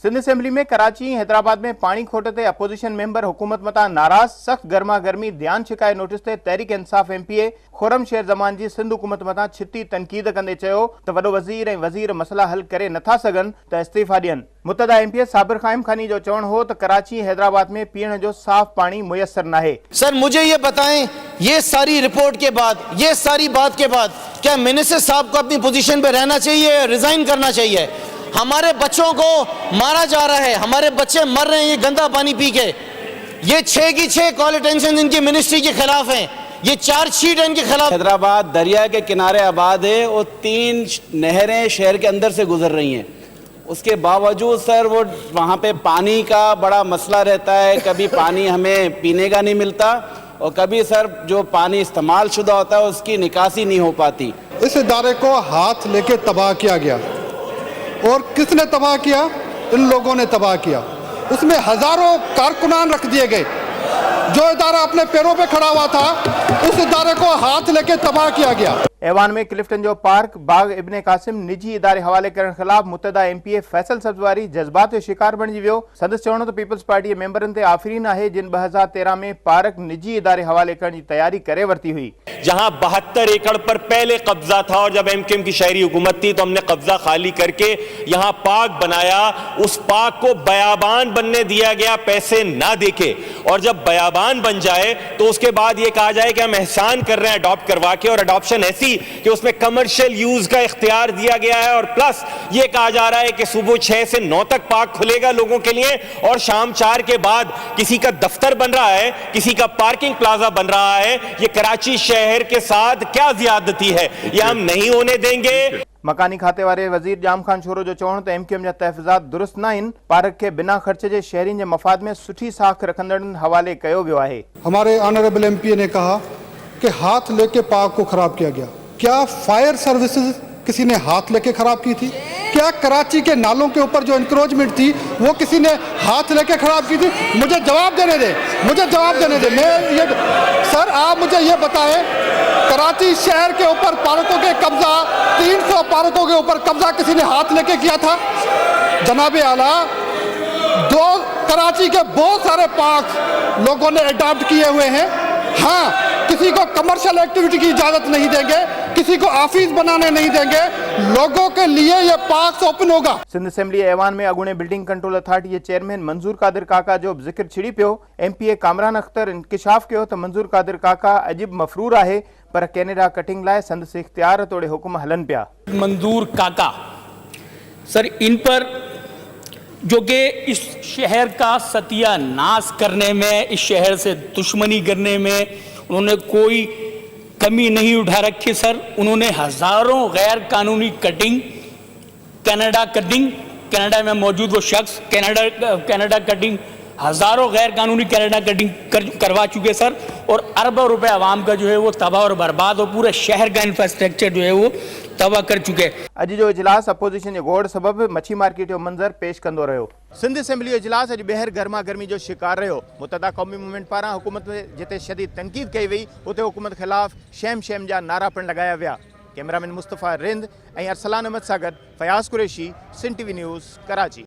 Sindh assembly में कराची हैदराबाद में पानी खोट ते अपोजिशन मेंबर हुकूमत मता नाराज सख्त गर्मा गर्मी ध्यान शिकायत नोटिस ते तहरीक इंसाफ एमपीए खुरम शेर जमान जी सिंध हुकूमत मता छिती तनकीद कंदे चयो त वडो वजीर ऐं वजीर मसला हल करे नथा सघन त इस्तीफा ॾियनि। मुतदा एमपीए साबिर क़ाइम खानी जो चवण हो त कराची हैदराबाद में पीअण जो साफ पानी मुयसर नाहे। सर मुझे ये बताएं, ये सारी रिपोर्ट के बाद, ये सारी बात के बाद क्या मिनिस्टर साहब को अपनी पोजीशन पे रहना चाहिए, रिजाइन करना चाहिए? हमारे बच्चों को मारा जा रहा है, हमारे बच्चे मर रहे हैं ये गंदा पानी पी के। ये 6 की 6 कॉल अटेंशन इनकी मिनिस्ट्री के खिलाफ हैं, ये चार्जशीट है इनके खिलाफ। हैदराबाद दरिया के किनारे आबाद है और 3 नहरें शहर के अंदर से गुजर रही हैं। उसके बावजूद सर वो वहाँ पे पानी का बड़ा मसला रहता है। कभी पानी हमें पीने का नहीं मिलता और कभी सर जो पानी इस्तेमाल शुदा होता है उसकी निकासी नहीं हो पाती। इस इदारे को हाथ लेके तबाह किया गया और किसने तबाह किया? इन लोगों ने तबाह किया। उसमें हजारों कारकुनान रख दिए गए। जो इदारा अपने पैरों पे खड़ा हुआ था उस इदारे को हाथ लेके तबाह किया गया। ऐवान में क्लिफ्टन जो पार्क बाग इब्ने कासिम निजी इदारे हवाले करण खिलाफ मुतदा एमपीए फैसल सब्जवारी जज्बात जो शिकार बणिजी वियो। संदसि चवण त पीपल्स पार्टी मेंबरन ते आफरीन आहे जिन 2013 में पार्क निजी इदारे हवाले करण की तैयारी करे वरती हुई। जहां 72 एकड़ पर पहले कब्जा था और जब एमकेएम की शहरी हुकूमत थी तो हमने कब्जा खाली करके यहां पार्क बनाया। उस पार्क को बयाबान बनने दिया गया पैसे ना देके, और जब बयाबान बन जाए तो उसके बाद ये कहा जाए कि हम एहसान कर रहे हैं अडॉप्ट करवा के, और अडॉप्शन ऐसी कि उसमें कमर्शियल यूज का इख्तियार दिया गया है। और प्लस ये कहा जा रहा है कि सुबह 6 से 9 तक पार्क खुलेगा लोगों के लिए और शाम 4 के बाद किसी का दफ्तर बन रहा है, किसी का पार्किंग प्लाजा बन रहा है। ये कराची शहर के साथ क्या ज्यादती है, ये हम नहीं होने देंगे। मकानी खाते वाले वजीर जाम खान छोरो जो चवण त एमकेएम जा तहफात दुरुस्त न आहिनि। पार्क के बिना खर्च जे शहरी के मफाद में सुठी साख रखंदड़नि हवाले कयो वियो आहे। हमारे ऑनरेबल एमपीए ने कहा कि हाथ लेके पार्क को खराब किया गया। क्या फायर सर्विसेज किसी ने हाथ लेके खराब की थी? क्या कराची के नालों के ऊपर जो इंक्रोचमेंट थी वो किसी ने हाथ लेके खराब की थी? मुझे जवाब देने दे, मुझे जवाब देने दे। मैं ये सर आप मुझे ये बताएं, कराची शहर के ऊपर पार्कों के कब्जा, 300 पार्कों के ऊपर कब्जा किसी ने हाथ लेके किया था? जनाबे आला, कराची के बहुत सारे पार्क लोगों ने अडॉप्ट किए हुए हैं। हाँ, किसी को कमर्शियल एक्टिविटी की इजाजत नहीं देंगे, किसी को ऑफिस बनाने नहीं देंगे, लोगों के लिए ये पार्क ओपन होगा। सिंध असेंबली ऐवान में अगूणे बिल्डिंग कंट्रोल अथॉरिटी के चेयरमैन मंजूर कादिर काका जो जिक्र छिड़ी पियो। एमपीए कामरान अख्तर इंकिशाफ कियो त मंजूर कादिर काका अजिब मफरूर आहे पर कैनेडा कटिंग लाए संदसि इख्तियार तोड़े हुक्म हलन पिया। मंजूर काका सर इन पर जो कि इस शहर का सत्यानाश करने में, इस शहर से दुश्मनी करने में उन्होंने कोई कमी नहीं उठा रखी सर। उन्होंने हजारों गैर कानूनी कटिंग, कनाडा में मौजूद वो शख्स कनाडा कटिंग, हजारों गैर कानूनी कनाडा कटिंग करवा चुके सर। और अरबों रुपए आवाम का जो है वो तबाह और बर्बाद, और पूरे शहर का इंफ्रास्ट्रक्चर जो है वो तबाह कर चुके। अज जो इजलास अपोजिशन के गोड़ सबब मच्छी मार्केट जो मंजर पेश कंदो रहो। सिंध असेंबली इजलास अज ॿीहर गर्मा गर्मी जो शिकार रहो। मुतदा कौमी मूवमेंट पारा हुकूमत में जिते शदीद तनकीद कई वई उते हुकूमत खिलाफ शेम जा नारा पिण लगाया विया। कैमरामैन मुस्तफ़ा रिंद ऐं अरसलान अहमद सां गॾु फयाज़ कुरैशी, सिंध टीवी न्यूज़, कराची।